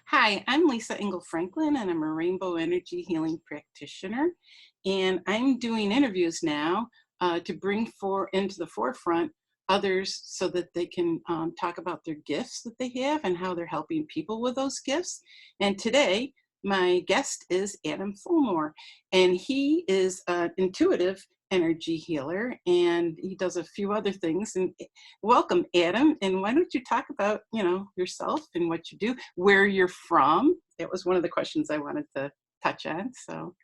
Hi, I'm Lisa Engel-Franklin, and I'm a rainbow energy healing practitioner. And I'm doing interviews now to bring into the forefront others so that they can talk about their gifts that they have and how they're helping people with those gifts. And today, my guest is Adam Fulmore, and he is an intuitive energy healer, and he does a few other things. And welcome, Adam. And why don't you talk about, yourself and what you do, where you're from? That was one of the questions I wanted to touch on. So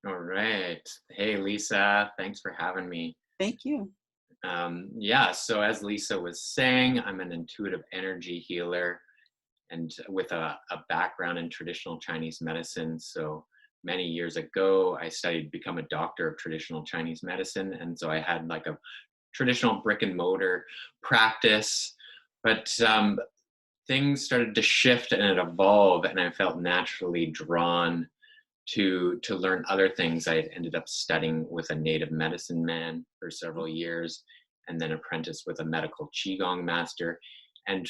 All right. Hey, Lisa. Thanks for having me. thank you. Yeah, so as Lisa was saying, I'm an intuitive energy healer and with a background in traditional Chinese medicine. So many years ago, I studied to become a doctor of traditional Chinese medicine. And so I had like a traditional brick and mortar practice. But things started to shift and evolve, and I felt naturally drawn to learn other things. I ended up studying with a native medicine man for several years, and then apprenticed with a medical qigong master. And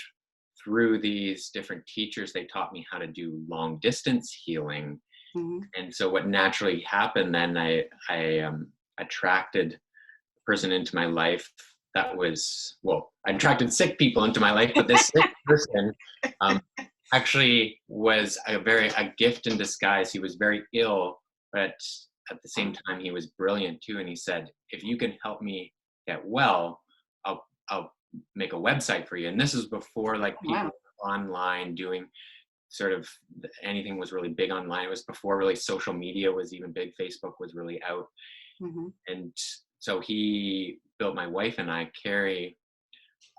through these different teachers, they taught me how to do long distance healing. Mhm. And so what naturally happened then, I attracted a person into my life that was, well, I attracted sick people into my life, but this sick person um, actually was a gift in disguise. He was very ill, but at the same time he was brilliant too. And he said, if you can help me get well, I'll make a website for you. And this is before like people Wow. were online doing sort of anything was really big online. It was before really social media was even big. Facebook was really out. Hmm. And so he built my wife and I carry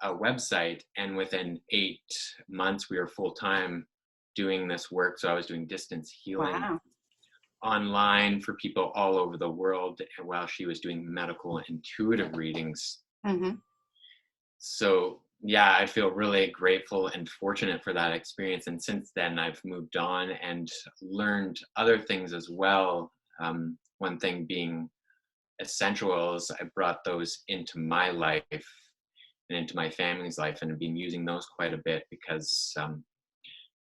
a website, and within 8 months we were full-time doing this work. So I was doing distance healing Wow. online for people all over the world, and while she was doing medical intuitive readings. Hmm. So yeah, I feel really grateful and fortunate for that experience. And since then I've moved on and learned other things as well. One thing being essential oils. I brought those into my life and into my family's life, and have been using those quite a bit because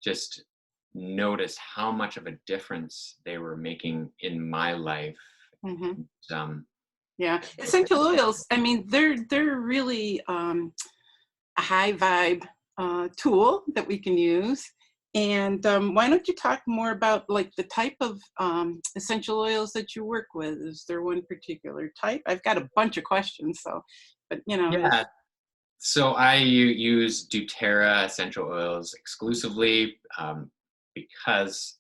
just noticed how much of a difference they were making in my life. Hmm. And, um, Yeah. Essential oils, I mean, they're really a high vibe tool that we can use. And why don't you talk more about like the type of essential oils that you work with? Is there one particular type? I've got a bunch of questions, so, but yeah, so I use doTERRA essential oils exclusively because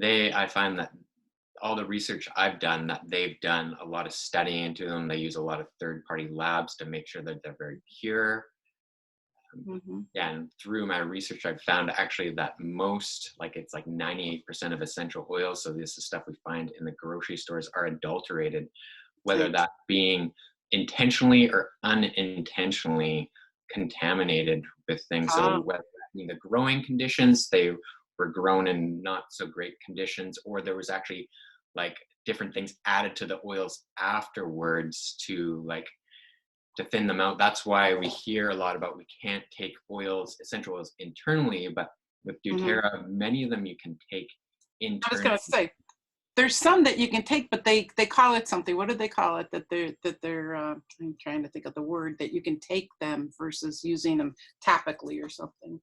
I find that all the research I've done, that they've done a lot of studying into them. They use a lot of third-party labs to make sure that they're very pure. hmm. Yeah, and through my research, I've found actually that most, like it's like 98% of essential oils, so this is stuff we find in the grocery stores, are adulterated, whether that being intentionally or unintentionally contaminated with things. So Ah, whether that being the growing conditions, they were grown in not so great conditions, or there was actually like different things added to the oils afterwards to thin them out. That's why we hear a lot about we can't take essential oils internally, but with mhm. doTERRA, many of them you can take I was internally. gonna say there's some that you can take, but they call it something. What do they call it? That they're. I'm trying to think of the word that you can take them versus using them topically or something.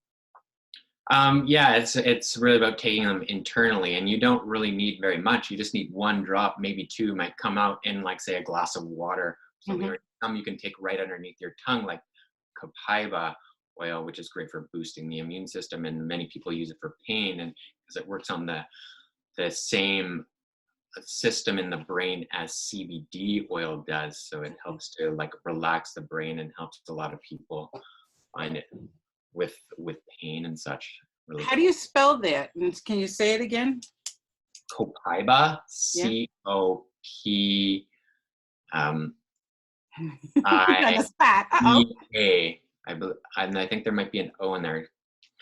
Yeah, it's really about taking them internally, and you don't really need very much. You just need one drop, maybe two, might come out in like say a glass of water or something. Hmm. Or some you can take right underneath your tongue, like copaiba oil, which is great for boosting the immune system, and many people use it for pain, and because it works on the same system in the brain as CBD oil does. So it helps to like relax the brain and helps a lot of people find it with pain and such. Really How do you spell that? And can you say it again? Copaiba, Yeah. COP um, On the I spot. Uh-oh. E A. And I think there might be an O in there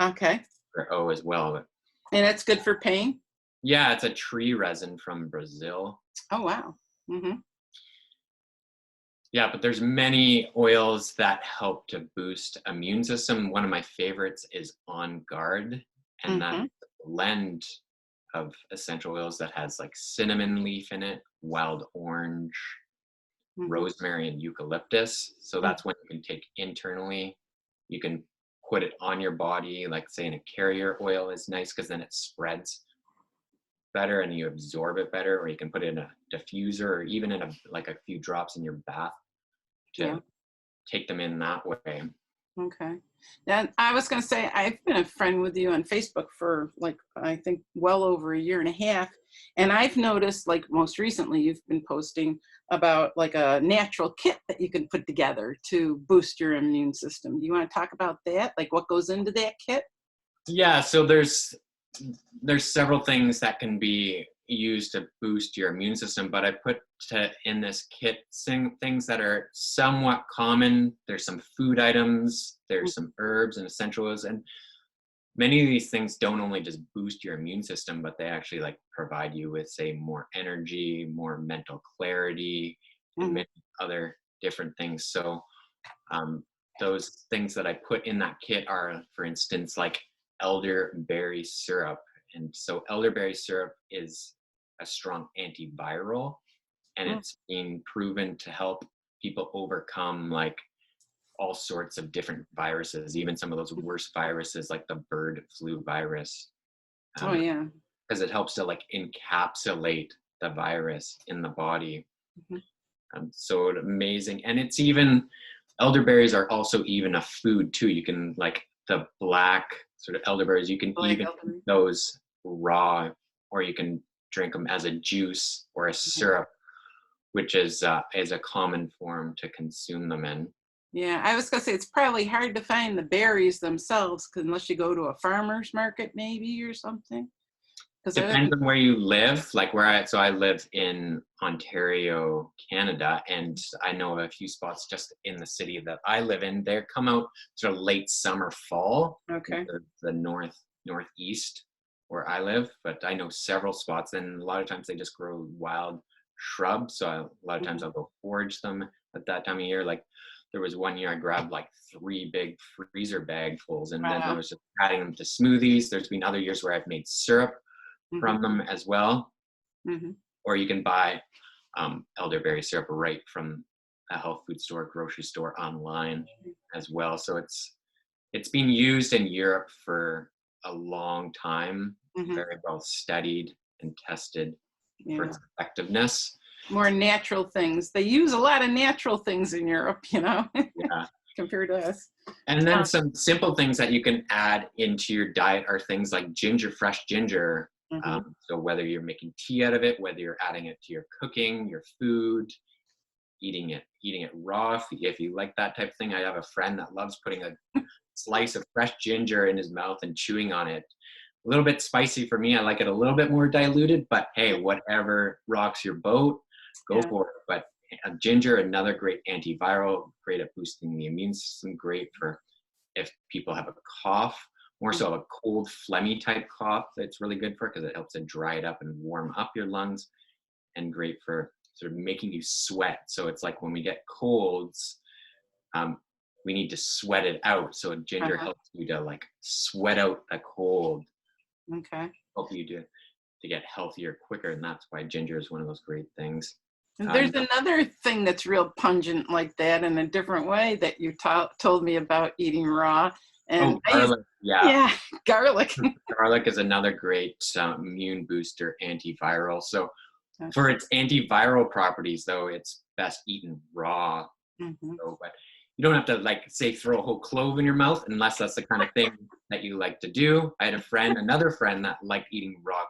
Okay. for O as well. But And that's good for pain? yeah, it's a tree resin from Brazil. Oh, wow. Hmm. Yeah, but there's many oils that help to boost immune system. One of my favorites is On Guard, and that Hmm. blend of essential oils that has like cinnamon leaf in it, wild orange, Mhm. rosemary, and eucalyptus. So Mm. that's one you can take internally. You can put it on your body, like say in a carrier oil is nice because then it spreads better and you absorb it better. Or you can put it in a diffuser or even in a few drops in your bath Yeah. to take them in that way. Okay. And I was going to say, I've been a friend with you on Facebook for like, I think well over a year and a half. And I've noticed like most recently you've been posting about like a natural kit that you can put together to boost your immune system. Do you want to talk about that? Like what goes into that kit? Yeah, so there's several things that can be used to boost your immune system, but I put in this kit things that are somewhat common. There's some food items, there's some herbs and essential oils, and many of these things don't only just boost your immune system, but they actually like provide you with, say, more energy, more mental clarity, and Mm-hmm. many other different things. So um, those things that I put in that kit are, for instance, like elderberry syrup. And so elderberry syrup is a strong antiviral, and it's been proven to help people overcome like all sorts of different viruses, even some of those worst viruses like the bird flu virus, Oh, yeah. because it helps to like encapsulate the virus in the body. Mhm. So amazing. And it's even, elderberries are also even a food too. You can like the black sort of elderberries, you can Black even eat elderberry. those raw, or you can drink them as a juice or a Mhm. syrup, which is a common form to consume them in. Yeah, I was gonna say it's probably hard to find the berries themselves, 'cause unless you go to a farmer's market maybe or something. Because I Depends live on where you live. Like so I live in Ontario, Canada, and I know of a few spots just in the city that I live in. They come out sort of late summer, fall, in okay. the northeast where I live. But I know several spots, and a lot of times they just grow wild shrubs. So a lot of times Mhm. I'll go forage them at that time of year. Like there was one year I grabbed like 3 big freezer bagfuls, and then I Wow. was just adding them to smoothies. There's been other years where I've made syrup Mhm. from them as well, Mhm. or you can buy elderberry syrup right from a health food store, grocery store, online as well. So it's been used in Europe for a long time, Mhm. very well studied and tested for Yeah. its effectiveness. More natural things. They use a lot of natural things in Europe, Yeah. compared to us. And then Uh, some simple things that you can add into your diet are things like ginger, fresh ginger. mhm. So whether you're making tea out of it, whether you're adding it to your cooking, your food, eating it raw, if you like that type of thing. I have a friend that loves putting a slice of fresh ginger in his mouth and chewing on it. A little bit spicy for me. I like it a little bit more diluted, but hey, whatever rocks your boat, go Yeah. for it. But ginger, another great antiviral, great at boosting the immune system, great for if people have a cough, more Mhm. so a cold, phlegmy type cough. It's really good for because it helps to dry it up and warm up your lungs, and great for sort of making you sweat. So it's like when we get colds, um, we need to sweat it out. So ginger Uh-huh. helps you to like sweat out a cold, Okay. help you to get healthier quicker. And that's why ginger is one of those great things. And there's And another thing that's real pungent like that in a different way that you told me about eating raw. And oh, I use, garlic. Yeah. yeah, garlic. Garlic is another great immune booster, antiviral. So for Okay. its antiviral properties, though, it's best eaten raw. Mhm. So, but you don't have to like say throw a whole clove in your mouth unless that's the kind of thing that you like to do. I had another friend that liked eating raw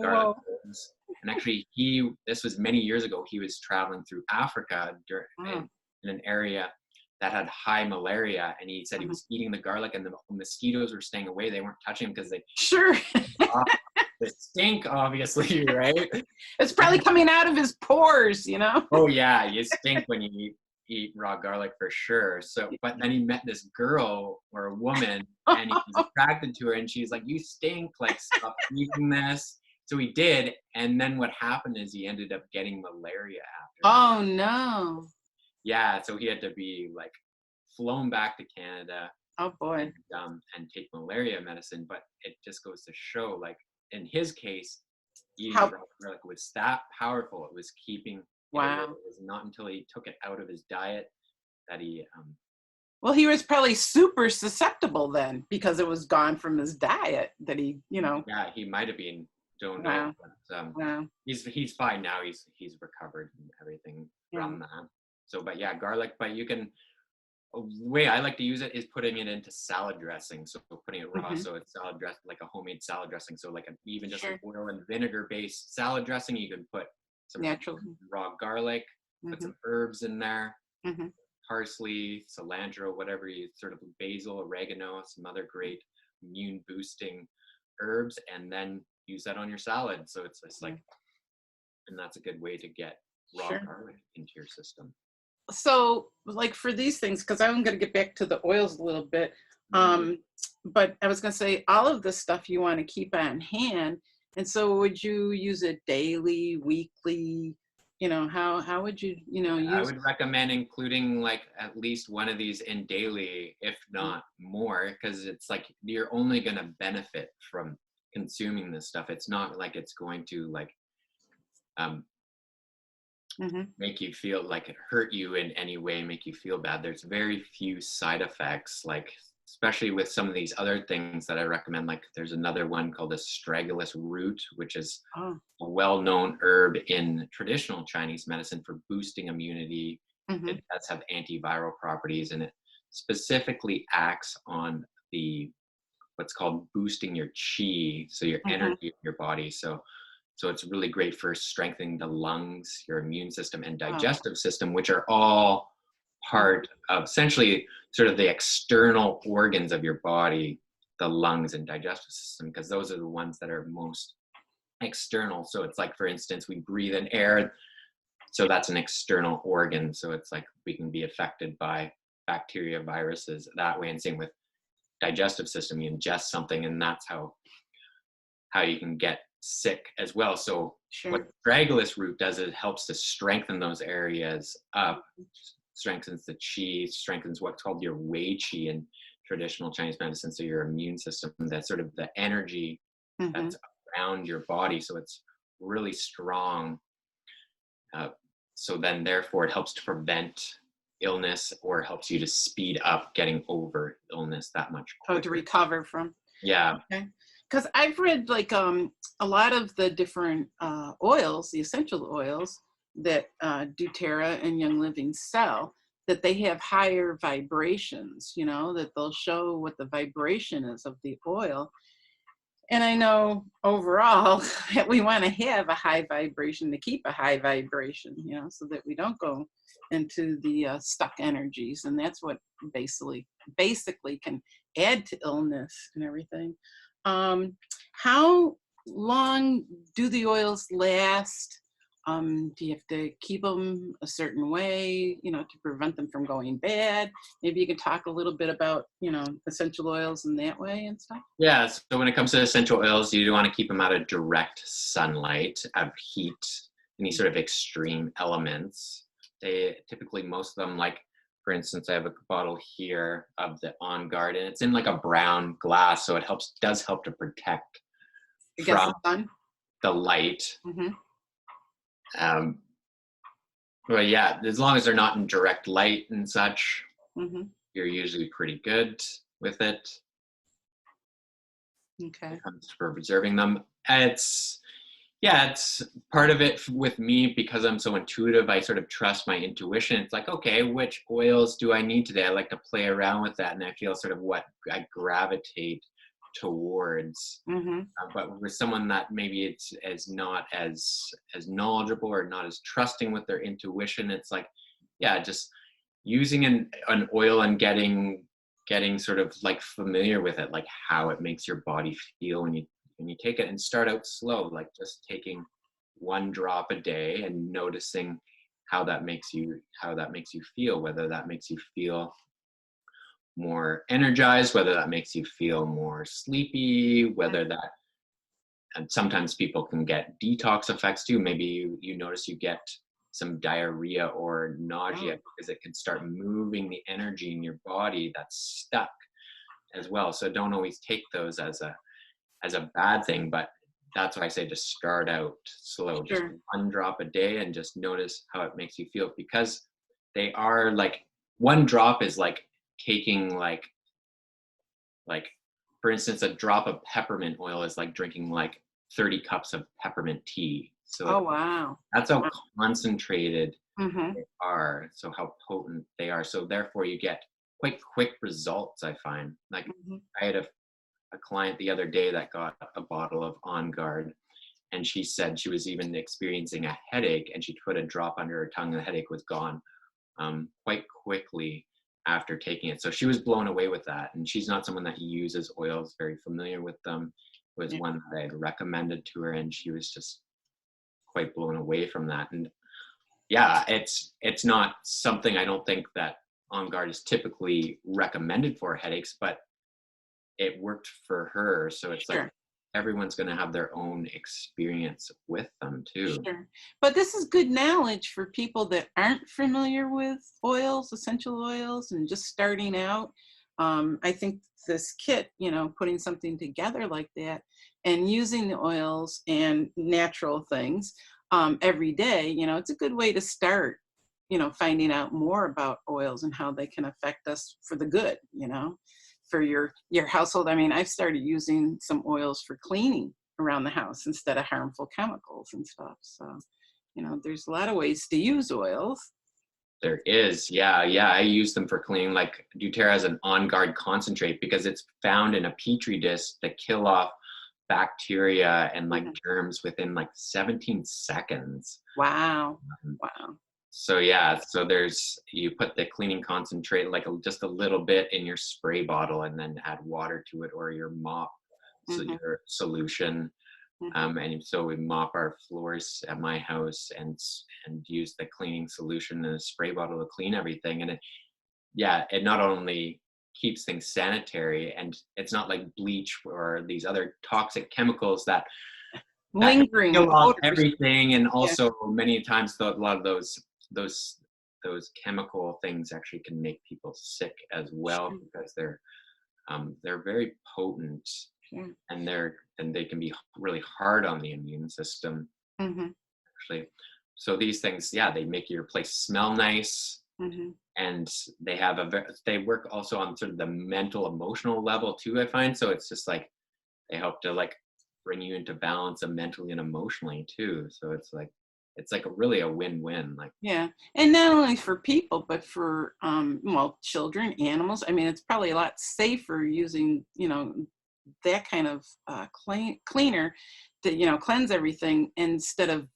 garlic Whoa. cloves, and actually this was many years ago. He was traveling through Africa Wow. in an area that had high malaria, and he said he Mhm. was eating the garlic, and the mosquitoes were staying away. They weren't touching him because they Sure. they stink, obviously, right? It's probably coming out of his pores. Oh yeah, you stink when you eat raw garlic for sure. So, but then he met this girl or a woman, and he was attracted to her, and she's like, "You stink! Like, stop eating this." So he did, and then what happened is he ended up getting malaria after that. Oh no. Yeah, so he had to be like flown back to Canada, Oh boy. and take malaria medicine. But it just goes to show, like in his case, eating How, raw garlic was that powerful. It was keeping it away. It wow. was not until he took it out of his diet that he Well, he was probably super susceptible then because it was gone from his diet that he, yeah, he might have been, don't know, wow, but wow. he's fine now. He's recovered and everything Yeah. from that. So, but yeah, garlic. But you can, the way I like to use it is putting it into salad dressing. So putting it raw, Hmm. so it's salad dress, like a homemade salad dressing. So like even just an Sure. oil and vinegar based salad dressing. You can put some Natural. raw garlic, put Hmm. some herbs in there, Hmm. parsley, cilantro, whatever you sort of, basil, oregano, some other great immune boosting herbs, and then use that on your salad. So it's just Yeah. like, and that's a good way to get raw Sure. garlic into your system. So, like for these things, because I'm going to get back to the oils a little bit, Mm. um, but I was going to say all of this stuff you want to keep on hand. And so, would you use it daily, weekly? How would you, I use? would recommend including like at least one of these in daily, if not more, because it's like you're only going to benefit from consuming this stuff. It's not like it's going to like um, Mm-hmm. make you feel like it hurt you in any way, make you feel bad. There's very few side effects, like especially with some of these other things that I recommend. Like there's another one called the astragalus root, which is Oh. a well-known herb in traditional Chinese medicine for boosting immunity. Mm-hmm. It does have antiviral properties, and it specifically acts on the what's called boosting your qi, so your Mm-hmm. energy in your body. So it's really great for strengthening the lungs, your immune system, and Oh. digestive system, which are all Mm-hmm. part of essentially sort of the external organs of your body, the lungs and digestive system, because those are the ones that are most external. So it's like, for instance, we breathe in air, so that's an external organ. So it's like we can be affected by bacteria, viruses that way. And same with digestive system, you ingest something, and that's how you can get sick as well. So what Sure. Astragalus root does is it helps to strengthen those areas up, strengthens the qi, strengthens what's called your wei qi in traditional Chinese medicine. So your immune system, that's sort of the energy Mm-hmm. that's around your body. So it's really strong. Uh, so then therefore it helps to prevent illness, or helps you to speed up getting over illness that much Oh, to quicker. recover from. Yeah. Okay. Because I've read like a lot of the different oils, the essential oils that doTERRA and Young Living sell, that they have higher vibrations, that they'll show what the vibration is of the oil. And I know overall that we want to have a high vibration to keep a high vibration, so that we don't go into the stuck energies. And that's what basically can add to illness and everything. Um, how long do the oils last? Do you have to keep them a certain way, to prevent them from going bad? Maybe you can talk a little bit about, essential oils in that way and stuff. Yeah, so when it comes to essential oils, you do want to keep them out of direct sunlight, of heat, any sort of extreme elements. They typically, most of them, like for instance, I have a bottle here of the On Guard, and it's in like a brown glass, so it does help to protect Against from the sun. the light. Mm-hmm. Um, but yeah, as long as they're not in direct light and such, Mm-hmm. you're usually pretty good with it. When Okay. it comes to preserving them. It's part of it with me, because I'm so intuitive. I sort of trust my intuition. It's like, okay, which oils do I need today? I like to play around with that, and I feel sort of what I gravitate towards. Mm-hmm. But with someone that maybe it's as not as knowledgeable or not as trusting with their intuition, it's like, yeah, just using an oil and getting sort of like familiar with it, like how it makes your body feel when you take it, and start out slow, like just taking one drop a day and noticing how that makes you feel, whether that makes you feel more energized, whether that makes you feel more sleepy, whether that, and sometimes people can get detox effects too. Maybe you notice you get some diarrhea or nausea Oh. because it can start moving the energy in your body that's stuck. as well. So don't always take those as a bad thing, but that's why I say to start out slow, just Sure. one drop a day and just notice how it makes you feel, because they are like, one drop is like taking like for instance, a drop of peppermint oil is like drinking like 30 cups of peppermint tea. So Oh, wow. that's how concentrated Mm-hmm. they are, so how potent they are. So therefore you get quite quick results, I find. Like Mm-hmm. I had a client the other day that got a bottle of On Guard, and she said she was even experiencing a headache, and she put a drop under her tongue and the headache was gone quite quickly after taking it. So she was blown away with that. And she's not someone that uses oils, very familiar with them. It was Yeah. one that I had recommended to her, and she was just quite blown away from that. And yeah, it's not something, I don't think, that On Guard is typically recommended for headaches, but it worked for her. So it's like Sure. everyone's going to have their own experience with them too. Sure. But this is good knowledge for people that aren't familiar with oils, essential oils, and just starting out. I think this kit, putting something together like that and using the oils and natural things every day, it's a good way to start, finding out more about oils and how they can affect us for the good, for your household. I mean, I've started using some oils for cleaning around the house instead of harmful chemicals and stuff. So, there's a lot of ways to use oils. There is, yeah, yeah. I use them for cleaning. Like doTERRA has an On Guard concentrate because it's found in a petri dish that kill off bacteria and like Mhm. germs within like 17 seconds. Wow. Um, Wow. So yeah, so you put the cleaning concentrate like just a little bit in your spray bottle, and then add water to it, or your mop, so Hmm. your solution. Hmm. And so we mop our floors at my house and use the cleaning solution in a spray bottle to clean everything. And it not only keeps things sanitary, and it's not like bleach or these other toxic chemicals that Lingering kill off odors. everything. And Yeah. also many times a lot of those those chemical things actually can make people sick as well, Sure. because they're very potent, Sure. and they can be really hard on the immune system Hmm. actually. So these things, yeah, they make your place smell nice, Hmm. and they work also on sort of the mental emotional level too, I find. So it's just like they help to like bring you into balance mentally and emotionally too. So it's like really a win-win. Like Yeah. And not only for people, but for, well, children, animals. I mean, it's probably a lot safer using, that kind of cleaner to, cleanse everything instead of,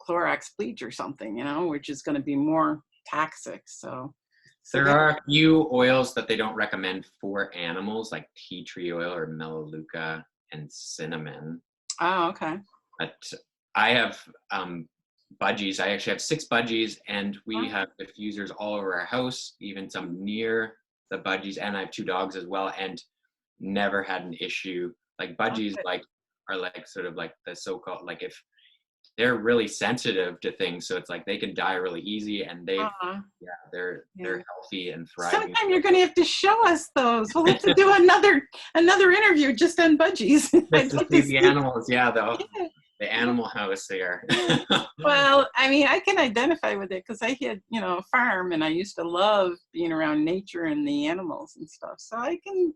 Clorox bleach or something, which is going to be more toxic. So there that, are a few oils that they don't recommend for animals, like tea tree oil or melaleuca and cinnamon. oh, okay. But I have budgies. I actually have 6 budgies, and we Oh, have diffusers all over our house, even some near the budgies. And I have 2 dogs as well, and never had an issue. Like budgies, okay. like are like sort of like the so-called, like if they're really sensitive to things, so it's like they can die really easy, and Uh-huh. yeah, they're Yeah. healthy and thriving. Sometime you're going to have to show us those. We'll have to do another interview just on budgies. Just I'd to like to see the see. animals, yeah, though Yeah. the Yeah. animal house there. Yeah. Well, I mean, I can identify with it because I had, a farm and I used to love being around nature and the animals and stuff. So I can,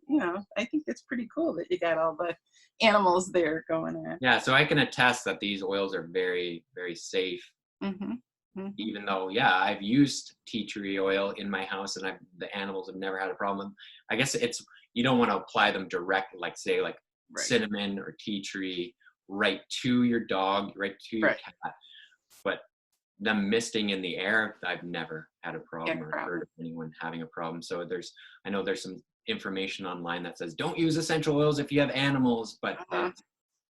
I think it's pretty cool that you got all the animals there going on. Yeah, so I can attest that these oils are very, very safe. Hmm. Hmm. Even though, yeah, I've used tea tree oil in my house, and the animals have never had a problem. I guess it's, you don't want to apply them direct, like say like Right. cinnamon or tea tree, right to your dog, right to your Right. cat. But them misting in the air, I've never had a Yeah, problem or heard problem. of anyone having a problem. So I know there's some information online that says don't use essential oils if you have animals, Uh-huh.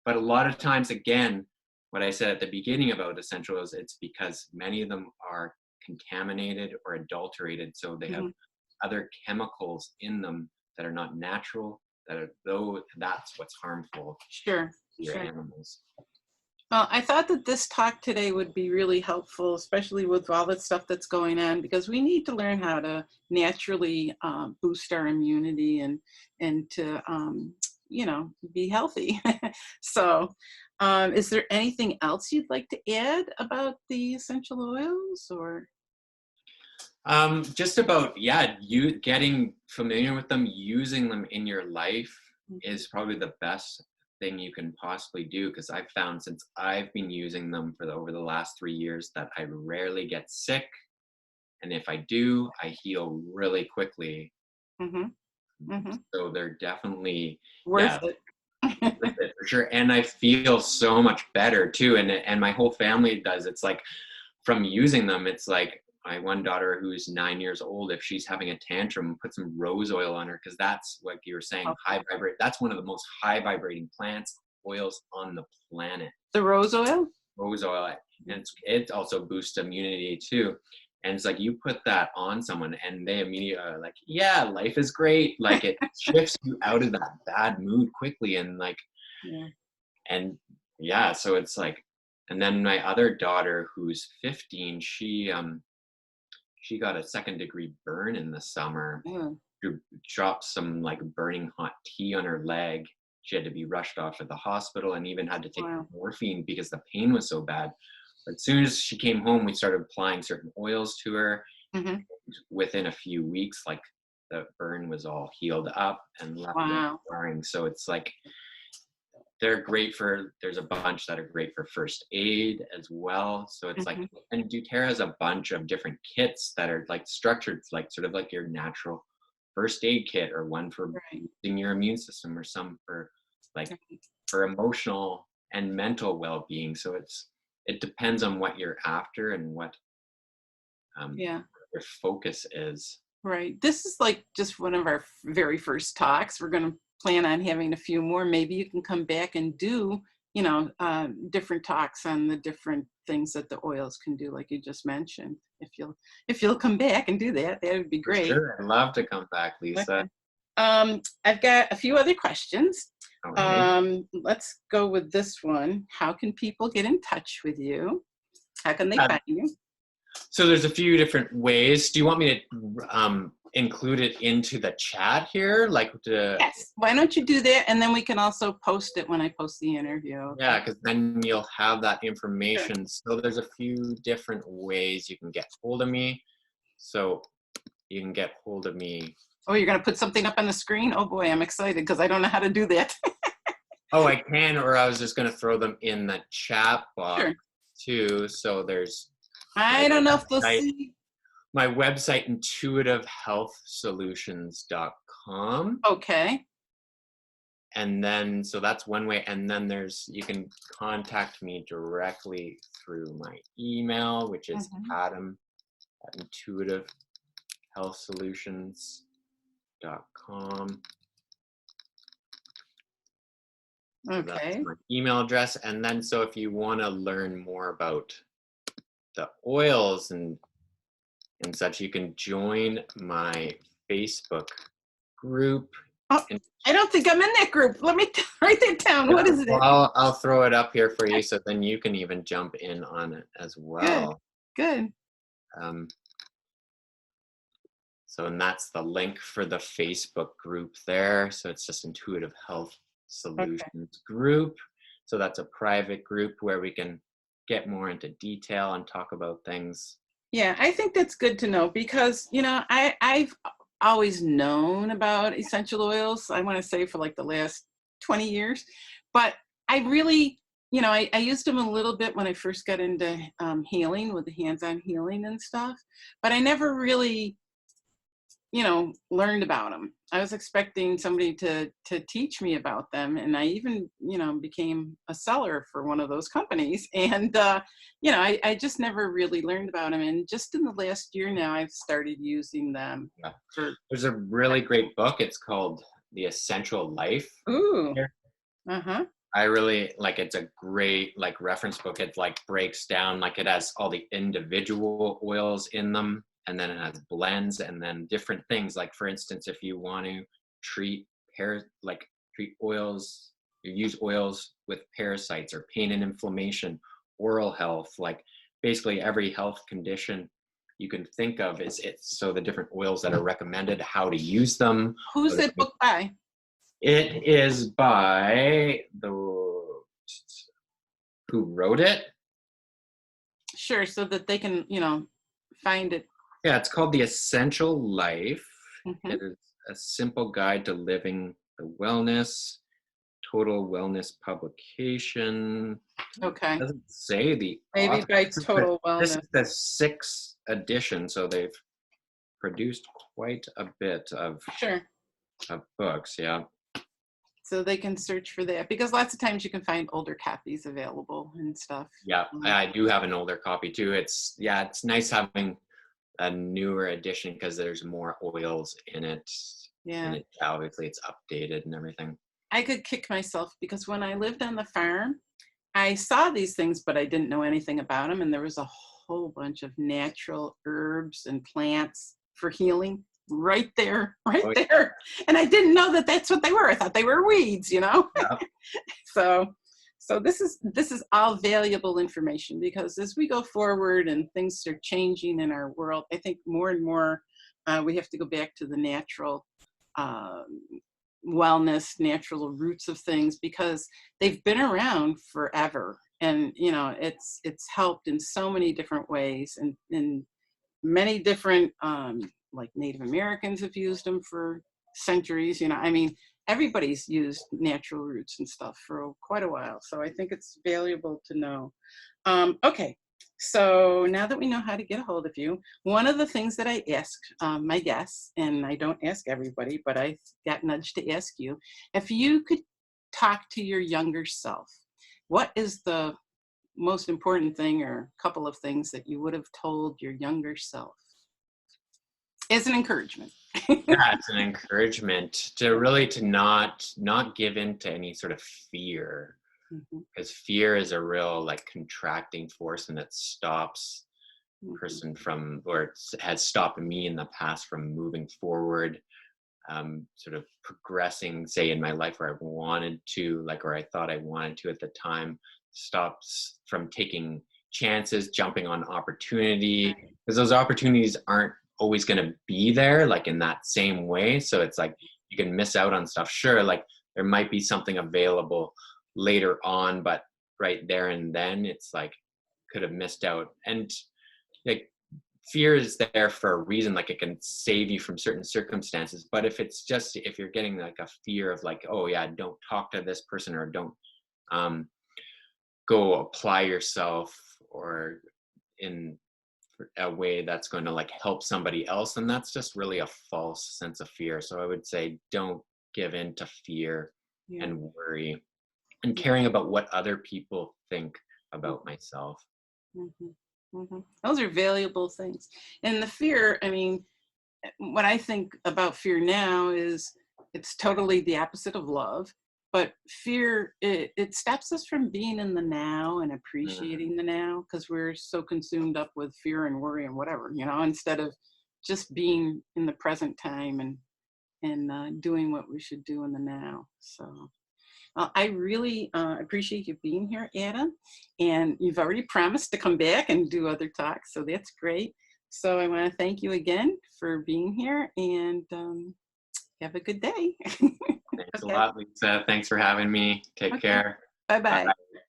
but a lot of times, again, what I said at the beginning about essential oils, it's because many of them are contaminated or adulterated. So they have Hmm. other chemicals in them that are not natural, though that's what's harmful Sure. to your Sure. animals. Well, I thought that this talk today would be really helpful, especially with all the stuff that's going on, because we need to learn how to naturally boost our immunity and to be healthy. So, is there anything else you'd like to add about the essential oils, or? Just about, yeah, you getting familiar with them, using them in your life Mhm. is probably the best thing you can possibly do, because I've found since I've been using them for over the last 3 years that I rarely get sick. And if I do, I heal really quickly. Mhm. Mhm. So they're definitely, Worth yeah, it. worth it for sure. And I feel so much better too. And my whole family does. It's like from using them, it's like my one daughter who's 9 years old, if she's having a tantrum, put some rose oil on her, because that's like you were saying, high vibrate. That's one of the most high vibrating plants oils on the planet. The rose oil. Rose oil, and it also boosts immunity too. And it's like you put that on someone, and they immediately are like, "Yeah, life is great." Like it shifts you out of that bad mood quickly, and like, Yeah. and yeah, so it's like, and then my other daughter who's 15, she got a second-degree burn in the summer. Yeah. She dropped some like burning hot tea on her leg. She had to be rushed off to the hospital and even had to take Wow. morphine because the pain was so bad. But as soon as she came home, we started applying certain oils to her. Mhm. Within a few weeks, like the burn was all healed up and left no Wow. scarring. So it's like they're great for, there's a bunch that are great for first aid as well. So it's like, Mhm. and doTERRA has a bunch of different kits that are like structured like sort of like your natural first aid kit, or one for Right. boosting your immune system, or some for like Right. for emotional and mental well-being. So it depends on what you're after and what um, Yeah. your focus is. Right. This is like just one of our very first talks. We're going to plan on having a few more. Maybe you can come back and do, different talks on the different things that the oils can do, like you just mentioned. If you'll come back and do that, that would be For great. sure, I'd love to come back, Lisa. Okay. I've got a few other questions. All right. Let's go with this one. How can people get in touch with you? How can they Uh, find you? so there's a few different ways. Do you want me to include it into the chat here? Like, Yes. Why don't you do that? And then we can also post it when I post the interview. Okay. yeah, because then you'll have that Sure. information. So there's a few different ways you can get hold of me. So you can get hold of me. Oh, you're going to put something up on the screen? Oh boy, I'm excited because I don't know how to do that. Oh, I can, or I was just going to throw them in the chat box Sure. too. So there's my I don't know if they'll website, see. intuitivehealthsolutions.com. Okay. And then, so that's one way. And then you can contact me directly through my email, which is Mhm. Adam at intuitivehealthsolutions.com. So that's Okay. my email address. And then, so if you want to learn more about the oils and such, you can join my Facebook group. Oh, And I don't think I'm in that group. Let me write that down. What yeah, is well, it? I'll throw it up here for you, so then you can even jump in on it as Good. well. Good. Um, so, and that's the link for the Facebook group there. So it's just Intuitive Health Okay. Solutions Group. So that's a private group where we can get more into detail and talk about things. Yeah, I think that's good to know because, I've always known about essential oils. I want to say for like the last 20 years, but I really, I used them a little bit when I first got into healing with the hands-on healing and stuff, but I never really, learned about them. I was expecting somebody to teach me about them, and I even, became a seller for one of those companies. And I just never really learned about them. And just in the last year now, I've started using them Yeah. for. There's a really great book. It's called The Essential Life. Ooh. Uh-huh. I really like, it's a great like reference book. It like breaks down, like it has all the individual oils in them, and then it has blends and then different things. Like for instance, if you want to treat hair, like treat oils, You use oils with parasites or pain and inflammation, oral health, like basically every health condition you can think of is it. So the different oils that are recommended, how to use them. Who's it book by? It is by the who wrote it. Sure, so that they can, find it. Yeah, it's called The Essential Life. Hmm. It is a simple guide to living the wellness, total wellness publication. Okay. Doesn't say the Maybe author. by This is total this wellness. is the sixth edition, so they've produced quite a bit Sure. of books. Yeah. So they can search for that because lots of times you can find older copies available and stuff. Yeah, I do have an older copy too. It's nice having a newer edition because there's more oils in it, and Yeah. obviously it's updated and everything. I could kick myself because when I lived on the farm, I saw these things, but I didn't know anything about them. And there was a whole bunch of natural herbs and plants for healing right there, right Oh there. And I didn't know that that's what they were. I thought they were weeds, yeah, So, so this is all valuable information because as we go forward and things are changing in our world, I think more and more we have to go back to the natural um, wellness, natural roots of things because they've been around forever, and it's helped in so many different ways, and in many different like Native Americans have used them for centuries. I mean, everybody's used natural roots and stuff for quite a while. So I think it's valuable to know. Okay, so now that we know how to get a hold of you, one of the things that I ask my guests, and I don't ask everybody, but I got nudged to ask you, if you could talk to your younger self, what is the most important thing or couple of things that you would have told your younger self as an encouragement? yeah, it's an encouragement to really to not give in to any sort of fear, Mhm, because fear is a real like contracting force, and it stops mhm, person from, or has stopped me in the past from moving forward, sort of progressing, say in my life where I wanted to, like, or I thought I wanted to at the time, stops from taking chances, jumping on opportunity, right, because those opportunities aren't always going to be there, like in that same way. So it's like you can miss out on stuff. Sure, like there might be something available later on, but right there and then, it's like could have missed out. And like fear is there for a reason, like it can save you from certain circumstances, but if you're getting like a fear of like, oh yeah, don't talk to this person, or don't um go apply yourself, or in a way that's going to like help somebody else, then that's just really a false sense of fear. So I would say don't give in to fear yeah, and worry and yeah, caring about what other people think about myself. mhm, mhm. Those are valuable things. And the fear, I mean, what I think about fear now is it's totally the opposite of love. But fear, it stops us from being in the now and Mhm. appreciating the now because we're so consumed up with fear and worry and whatever, instead of just being in the present time and doing what we should do in the now. So I really appreciate you being here, Adam. And you've already promised to come back and do other talks, so that's great. So I want to thank you again for being here and have a good day. Thanks a Okay. lot, Lisa. Thanks for having me. Take Okay. care. Bye Bye. bye.